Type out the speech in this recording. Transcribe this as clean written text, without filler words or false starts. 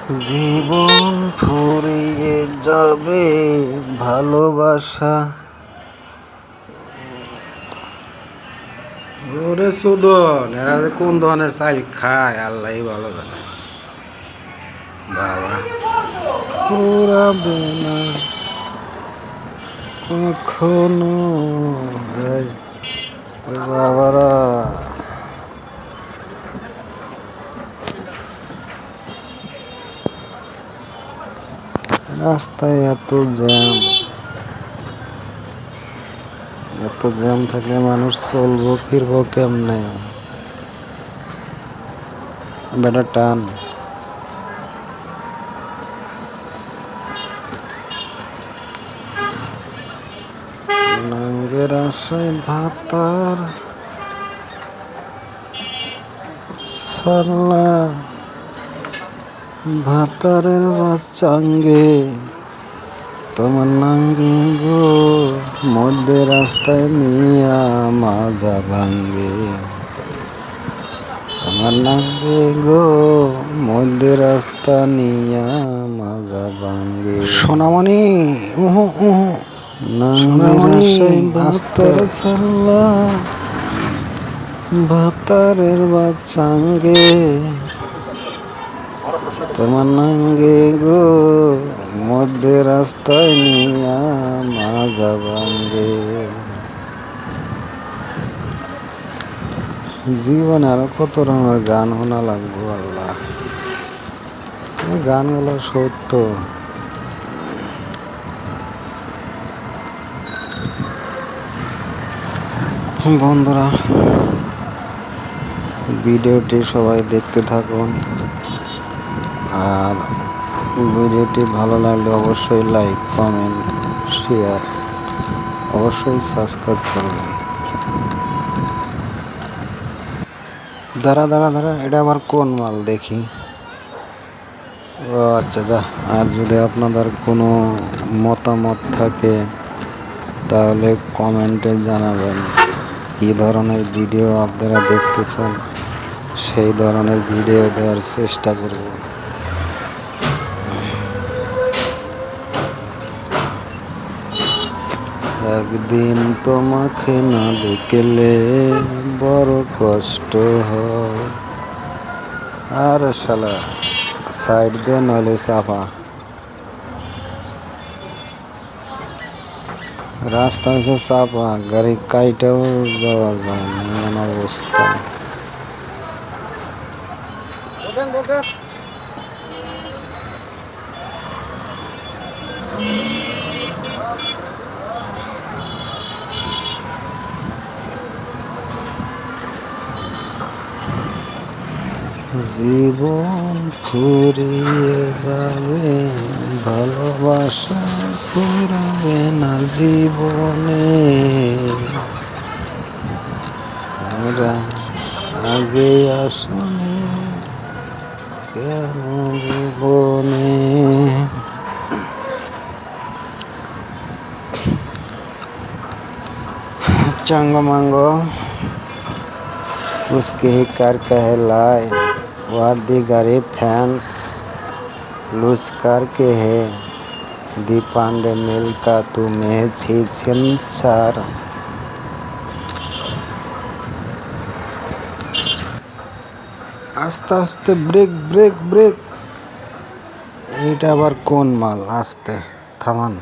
জীবন ফুরিয়ে যাবে ভালোবাসা। ওরে সুদন, এরা যে কোন ধরনের চাল খায় আল্লাহই ভালো জানে। বাবা ফুরাবে না কখনো। এই বাবারা, রাস্তায় এত জ্যাম, এত জ্যাম থাকলে মানুষ চলবো ফিরবো কেমনে? বেটা টান। নাঙ্গের আশায় ভাতার সাল্লা, ভাতারের বাচ্চাঙ্গে তোমার নাঙ্গে গো, মধ্যে রাস্তায় নিয়া মাজা ভাঙ্গে। তোমার নাঙ্গে গো, মধ্যে রাস্তা নিয়া মাজা ভাঙ্গে। সোনামণি উহু উহু, সোনামণি ভাতার সাল্লা, ভাতারের বাচ্চাঙ্গে তোমার নাঙ্গে গো, মধ্যে রাস্তায় নিয়া মাজা ভাঙ্গে। জীবনে আরো কত রকমের গান শোনা লাগবো আল্লাহ, গানগুলো সত্য। বন্ধুরা, ভিডিওটি সবাই দেখতে থাকুন, আর ভিডিওটি ভালো লাগলে অবশ্যই লাইক, কমেন্ট, শেয়ার, অবশ্যই সাবস্ক্রাইব করবেন। দাঁড়া দাঁড়া দাঁড়া, এটা আবার কোন মাল দেখি? ও আচ্ছা, যা। আর যদি আপনাদের কোনো মতামত থাকে তাহলে কমেন্টে জানাবেন, কী ধরনের ভিডিও আপনারা দেখতে চান, সেই ধরনের ভিডিও দেওয়ার চেষ্টা করব। একদিন তোমাকে না দেখলে বড় কষ্ট হয়। আর শালা সাইড দিয়ে নইলে চাপা, রাস্তা হচ্ছে চাপা, গাড়ি কাইটাও যাওয়া যায় না, এমন অবস্থা। জীবন ফুরিয়ে যাবে ভালোবাসা ফুরাবে না জীবনে। আমরা আগে আসনে কেন জীবনে। चांगो मांगो उसके ही कर कहलाए, वादी गरीब फैंस लूज करके है दी पांडे मिल का तुम्हें छिछिनचार। आस्ते आस्ते ब्रेक ब्रेक ब्रेक, এইটা আবার কোন মাল? আস্তে থামান।